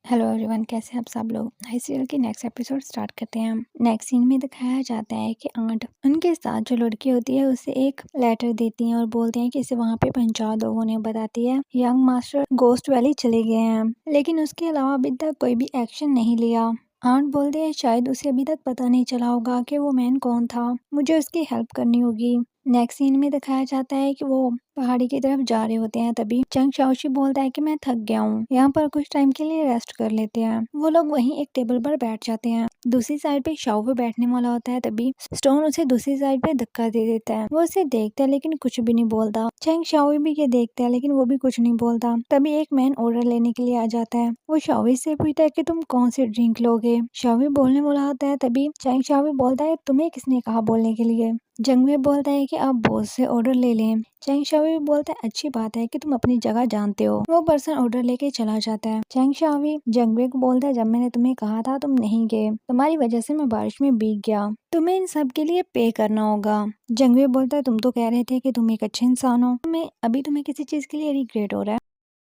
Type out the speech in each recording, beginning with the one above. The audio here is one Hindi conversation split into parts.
हेलो एवरीवन, कैसे हैं आप सब लोग। हाई सीरियल की नेक्स्ट एपिसोड स्टार्ट करते हैं हम। नेक्स्ट सीन में दिखाया जाता है कि आंट उनके साथ जो लड़की होती है उसे एक लेटर देती हैं और बोलते हैं कि इसे वहां पे पहुंचा दो। वो उन्हें बताती है यंग मास्टर गोस्ट वैली चले गए हैं, लेकिन उसके अलावा अभी तक कोई भी एक्शन नहीं लिया। आंट बोलते हैं शायद उसे अभी तक पता नहीं चला होगा कि वो मैन कौन था, मुझे उसकी हेल्प करनी होगी। नेक्स्ट सीन में दिखाया जाता है कि वो पहाड़ी की तरफ जा रहे होते हैं। तभी चंग शाओशी बोलता है कि मैं थक गया हूँ, यहाँ पर कुछ टाइम के लिए रेस्ट कर लेते हैं। वो लोग वहीं एक टेबल पर बैठ जाते हैं। दूसरी साइड पे शाओ भी बैठने वाला होता है। तभी स्टोन उसे दूसरी साइड पे धक्का दे देता है। वो उसे देखता है लेकिन कुछ भी नहीं बोलता। चंग शाओ भी ये देखता है लेकिन वो भी कुछ नहीं बोलता। तभी एक मैन ऑर्डर लेने के लिए आ जाता है। वो शाओ से पूछता है कि तुम कौन सी ड्रिंक लोगे। शाओ बोलने वाला होता है। तभी चंग शाओ बोलता है तुम्हें किसने कहा बोलने के लिए। जंगवे बोलता है कि आप बॉस से ऑर्डर ले लें। चैंग शाओवी बोलता है अच्छी बात है कि तुम अपनी जगह जानते हो। वो पर्सन ऑर्डर लेके चला जाता है। चैंग शाओवी जंगवे को बोलता है जब मैंने तुम्हें कहा था तुम नहीं गए, तुम्हारी वजह से मैं बारिश में भीग गया, तुम्हें इन सब के लिए पे करना होगा। जंगवे बोलता है तुम तो कह रहे थे कि तुम एक अच्छे इंसान हो, तुम्हें किसी चीज के लिए रिग्रेट हो रहा है।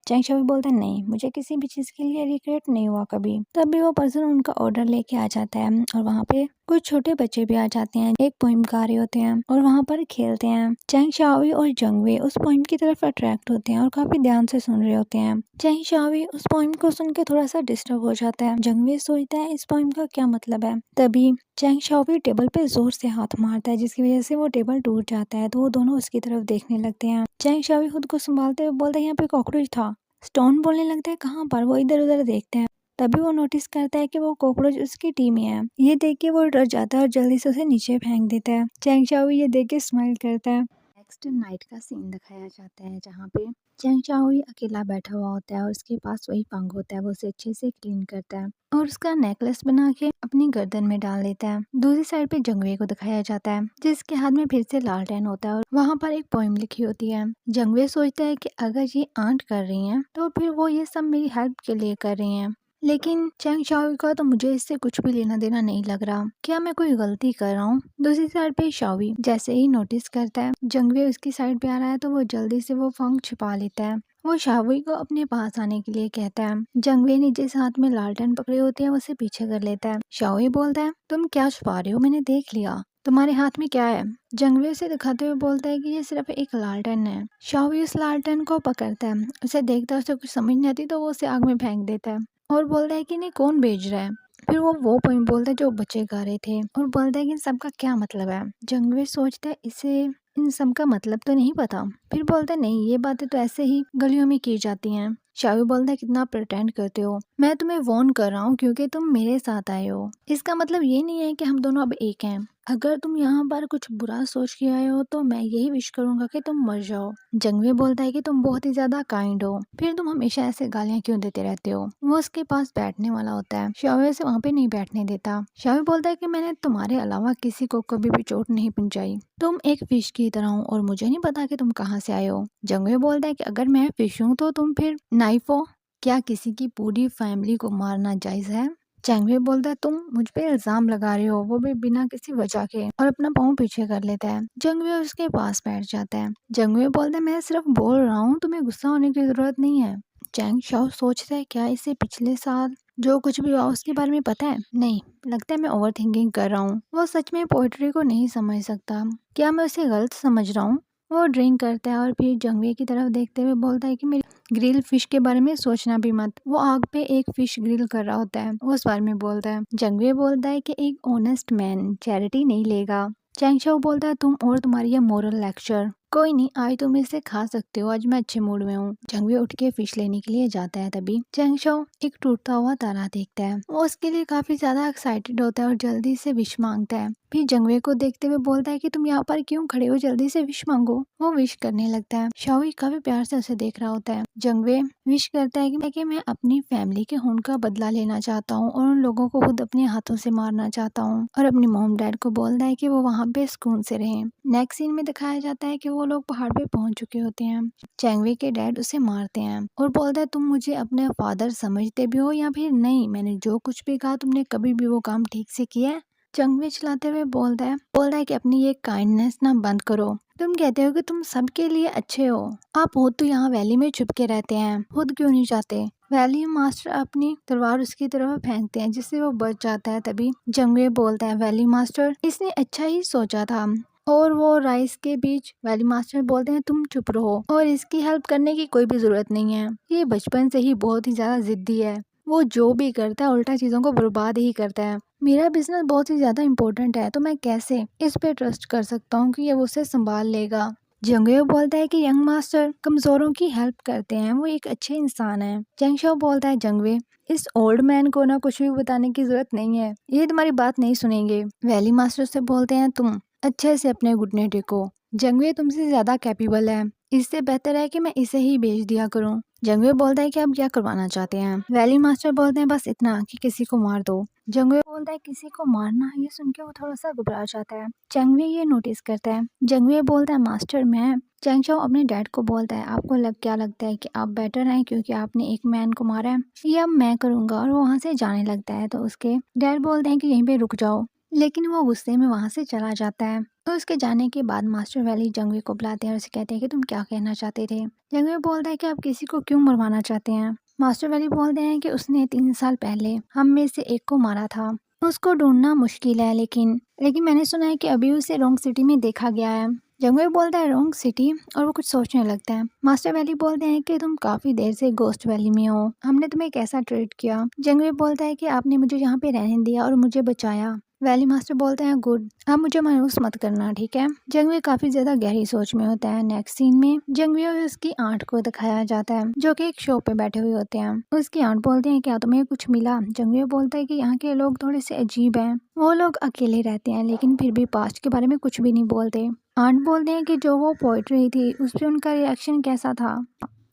चैंग शाओवी बोलता है नहीं, मुझे किसी भी चीज के लिए रिग्रेट नहीं हुआ कभी। तभी वो पर्सन उनका ऑर्डर लेके आ जाता है और वहाँ पे कुछ छोटे बच्चे भी आ जाते हैं, एक पोइम गा रहे होते हैं और वहाँ पर खेलते हैं। चैंग शाओवी और जंगवे उस पोइम की तरफ अट्रैक्ट होते हैं और काफी ध्यान से सुन रहे होते हैं। चैंग शाओवी उस पोइम को सुन के थोड़ा सा डिस्टर्ब हो जाता है। जंगवे सोचता है इस पोइम का क्या मतलब है। तभी चैंग शाओवी टेबल पे जोर से हाथ मारता है जिसकी वजह से वो टेबल टूट जाता है। तो वो दोनों उसकी तरफ देखने लगते हैं। चैंग शाओवी खुद को संभालते हुए बोलता है यहाँ पे कॉकरोच था। स्टोन बोलने लगता है कहाँ पर। वो इधर उधर देखते हैं। तभी वो नोटिस करता है कि वो कॉकरोच उसकी टीम ही है। ये देख के वो डर जाता है और जल्दी से उसे नीचे फेंक देता है। चैंग शाओवी ये देख के स्माइल करता है। नेक्स्ट नाइट का सीन दिखाया जाता है जहाँ पे चैंग शाओवी अकेला बैठा हुआ होता है और उसके पास वही पंख होता है। वो उसे अच्छे से क्लीन करता है और उसका नेकलेस बना के अपनी गर्दन में डाल देता है। दूसरी साइड पे जंगवे को दिखाया जाता है जिसके हाथ में फिर से लालटेन होता है और वहाँ पर एक पोइम लिखी होती है। जंगवे सोचता है कि अगर ये आंट कर रही हैं तो फिर वो ये सब मेरी हेल्प के लिए कर रही हैं, लेकिन चैंग शाओवी का तो मुझे इससे कुछ भी लेना देना नहीं लग रहा। क्या मैं कोई गलती कर रहा हूँ। दूसरी साइड पे शाओवी जैसे ही नोटिस करता है जंगवे उसकी साइड पे आ रहा है तो वो जल्दी से वो फंक छुपा लेता है। वो शाओवी को अपने पास आने के लिए कहता है। जंगवे ने जिस हाथ में लालटेन पकड़ी होती है उसे पीछे कर लेता है। शाओवी बोलता है तुम क्या छुपा रहे हो, मैंने देख लिया, तुम्हारे हाथ में क्या है। जंगवे उसे दिखाते हुए बोलता है कि ये सिर्फ एक लालटेन है। शाओवी उस लालटेन को पकड़ता है। उसे देखता है उसे कुछ समझ नहीं आती तो वो उसे आग में फेंक देता है और बोलता है कि नहीं कौन भेज रहा है। फिर वो पोइम बोलता है जो बच्चे गा रहे थे और बोलता है कि इन सबका क्या मतलब है। जंगवे सोचता है इसे इन सब का मतलब तो नहीं पता। फिर बोलता है नहीं, ये बातें तो ऐसे ही गलियों में की जाती हैं। शाओवी बोलता है कितना प्रिटेंड करते हो, मैं तुम्हें वॉर्न कर रहा हूँ क्योंकि तुम मेरे साथ आए हो। इसका मतलब ये नहीं है कि हम दोनों अब एक हैं। अगर तुम यहाँ पर कुछ बुरा सोच के आए हो तो मैं यही विश करूंगा कि तुम मर जाओ। जंगवे बोलता है कि तुम बहुत ही ज्यादा काइंड हो, फिर तुम हमेशा ऐसे गालियां क्यों देते रहते हो। वो उसके पास बैठने वाला होता है। शाओवी से वहाँ पे नहीं बैठने देता। शाओवी बोलता है कि मैंने तुम्हारे अलावा किसी को कभी भी चोट नहीं पहुंचाई, तुम एक फिश की तरह हो और मुझे नहीं पता कि तुम कहाँ से आए हो। जंगवे बोलता है कि अगर मैं फिश हूँ तो तुम फिर नाइफ हो। क्या किसी की पूरी फैमिली को मारना जायज है। चैंगवे बोलता है तुम मुझ पे इल्जाम लगा रहे हो, वो भी बिना किसी वजह के, और अपना पाँव पीछे कर लेता है। जंगवे उसके पास बैठ जाता है। जंगवे बोलता है मैं सिर्फ बोल रहा हूँ, तुम्हें गुस्सा होने की जरूरत नहीं है। चैंग शाओ सोचता है क्या इसे पिछले साल जो कुछ भी हुआ उसके बारे में पता है। नहीं, लगता है मैं ओवर थिंकिंग कर रहा हूँ। वो सच में पोएट्री को नहीं समझ सकता। क्या मैं उसे गलत समझ रहा हूँ। वो ड्रिंक करता है और फिर जंगवे की तरफ देखते हुए बोलता है कि मेरी ग्रिल फिश के बारे में सोचना भी मत। वो आग पे एक फिश ग्रिल कर रहा होता है, वो उस बारे में बोलता है। जंगवे बोलता है कि एक ऑनेस्ट मैन चैरिटी नहीं लेगा। चैंग शाओ बोलता है तुम और तुम्हारी ये मोरल लेक्चर, कोई नहीं, आज तुम इसे खा सकते हो, आज मैं अच्छे मूड में हूँ। जंगवे उठ के फिश लेने के लिए जाता है। तभी चैंग शाओ एक टूटता हुआ तारा देखता है। वो उसके लिए काफी ज्यादा एक्साइटेड होता है और जल्दी से विश मांगता है। फिर जंगवे को देखते हुए बोलता है कि तुम यहाँ पर क्यों खड़े हो, जल्दी से विश मांगो। वो विश करने लगता है। शाओई काफी प्यार से उसे देख रहा होता है। जंगवे विश करता है कि मैं अपनी फैमिली के खून का बदला लेना चाहता हूँ और उन लोगों को खुद अपने हाथों से मारना चाहता हूँ, और अपनी मॉम डैड को बोलता है कि वो वहाँ पे सुकून से रहें। नेक्स्ट सीन में दिखाया जाता है कि वो लोग पहाड़ पे पहुंच चुके होते हैं। चैंगवे के डैड उसे मारते हैं और बोलता है तुम मुझे अपने फादर समझते भी हो या फिर नहीं, मैंने जो कुछ भी कहा तुमने कभी भी वो काम ठीक से किया है। जंगवे चिल्लाते हुए बोलता है कि अपनी ये काइंडनेस ना बंद करो। तुम कहते हो कि तुम सबके लिए अच्छे हो, आप खुद तो यहाँ वैली में छुप के रहते हैं, खुद क्यों नहीं जाते। वैली मास्टर अपनी तलवार उसकी तरफ फेंकते हैं जिससे वो बच जाता है। तभी जंगवे बोलता है, वैली मास्टर इसने अच्छा ही सोचा था। और वो राइस के बीच वैली मास्टर बोलते हैं, तुम चुप रहो और इसकी हेल्प करने की कोई भी जरूरत नहीं है। ये बचपन से ही बहुत ही ज्यादा जिद्दी है, वो जो भी करता है उल्टा चीजों को बर्बाद ही करता है। मेरा बिजनेस बहुत ही ज्यादा इम्पोर्टेंट है, तो मैं कैसे इस पे ट्रस्ट कर सकता हूँ कि ये उसे संभाल लेगा। जंगयो बोलता है कि यंग मास्टर कमजोरों की हेल्प करते हैं, वो एक अच्छे इंसान है। जंगशो बोलता है, जंगवे इस ओल्ड मैन को ना कुछ भी बताने की जरूरत नहीं है, ये तुम्हारी बात नहीं सुनेंगे। वैली मास्टर से बोलते हैं, तुम अच्छे से अपने घुटने टेको, जंगवे तुमसे ज्यादा कैपेबल है, इससे बेहतर है कि मैं इसे ही बेच दिया करूं। जंगवे बोलता है कि आप क्या करवाना चाहते हैं। वैली मास्टर बोलते हैं, बस इतना कि किसी को मार दो। जंगवे बोलता है, किसी को मारना, ये सुन के वो थोड़ा सा घबरा जाता है। जंगवे ये नोटिस करता है। जंगवे बोलता है, मास्टर मैं। चैंगशो अपने डैड को बोलता है, आपको क्या लगता है कि आप बेटर हैं क्योंकि आपने एक मैन को मारा है, ये अब मैं करूंगा। और वो वहाँ से जाने लगता है तो उसके डैड बोलते हैं कि यहीं पे रुक जाओ, लेकिन वो गुस्से में वहाँ से चला जाता है। तो उसके जाने के बाद मास्टर वैली जंगवे को बुलाते हैं और उसे कहते हैं कि तुम क्या कहना चाहते थे। जंगवे बोलता है कि आप किसी को क्यों मरवाना चाहते हैं। मास्टर वैली बोलते हैं कि उसने 3 साल पहले हम में से एक को मारा था, उसको ढूंढना मुश्किल है, लेकिन मैंने सुना है कि अभी उसे रोंग सिटी में देखा गया है। जंगवे बोलता है, रोंग सिटी, और वो कुछ सोचने लगता है। मास्टर वैली बोलते हैं कि तुम काफी देर से गोस्ट वैली में हो, हमने तुम्हें कैसा ट्रीट किया। जंगवे बोलता है कि आपने मुझे यहाँ पे रहने दिया और मुझे बचाया। वैली मास्टर बोलते हैं, गुड, आप मुझे मायूस मत करना, ठीक है। जंगवे काफी ज्यादा गहरी सोच में होता है। नेक्स्ट सीन में जंगवे और उसकी आंट को दिखाया जाता है जो कि एक शो पे बैठे हुए होते हैं। उसकी आंट बोलते हैं, क्या तुम्हें कुछ मिला। जंगवे बोलता है कि यहाँ के लोग थोड़े से अजीब हैं, वो लोग अकेले रहते हैं लेकिन फिर भी पास्ट के बारे में कुछ भी नहीं बोलते। आंट बोलते हैं कि जो वो पोइट्री थी उस पर उनका रिएक्शन कैसा था।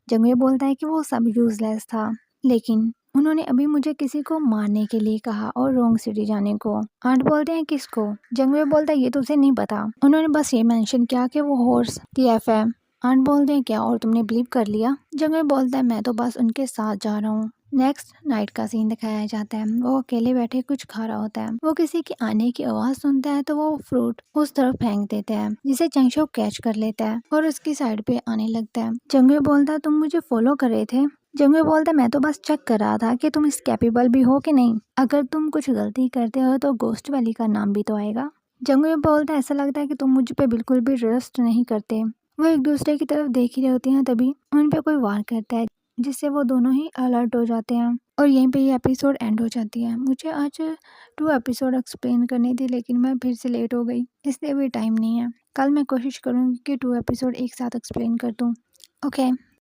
जंगवे बोलता है कि वो सब यूजलेस था, लेकिन उन्होंने अभी मुझे किसी को मारने के लिए कहा और रोंग सिटी जाने को। आंट बोलते हैं, किसको। जंगवे बोलता है, ये तो उसे नहीं पता, उन्होंने बस ये मेंशन किया कि वो हॉर्स TF है। आंट बोलते हैं, क्या और तुमने बिलीव कर लिया। जंगवे बोलता है, मैं तो बस उनके साथ जा रहा हूँ। नेक्स्ट नाइट का सीन दिखाया जाता है। वो अकेले बैठे कुछ खा रहा होता है। वो किसी के आने की आवाज सुनता है तो वो फ्रूट उस तरफ फेंक देता है, जिसे चैंगशो कैच कर लेता है और उसकी साइड पे आने लगता है। जंगवे बोलता है, तुम मुझे फॉलो कर रहे थे। जंगवे बोलता है, मैं तो बस चेक कर रहा था कि तुम इस कैपेबल भी हो कि नहीं, अगर तुम कुछ गलती करते हो तो गोस्ट वैली का नाम भी तो आएगा। जंगवे बोलता है, ऐसा लगता है कि तुम मुझ पे बिल्कुल भी ट्रस्ट नहीं करते। वो एक दूसरे की तरफ देख ही रहे होते हैं, तभी उन पे कोई वार करता है जिससे वो दोनों ही अलर्ट हो जाते हैं और यहीं पे ये एपिसोड एंड हो जाती है। मुझे आज 2 एपिसोड एक्सप्लेन करनी थी लेकिन मैं फिर से लेट हो गई, इसलिए भी टाइम नहीं है। कल मैं कोशिश करूँगी कि 2 एपिसोड एक साथ एक्सप्लेन कर दूँ। ओके।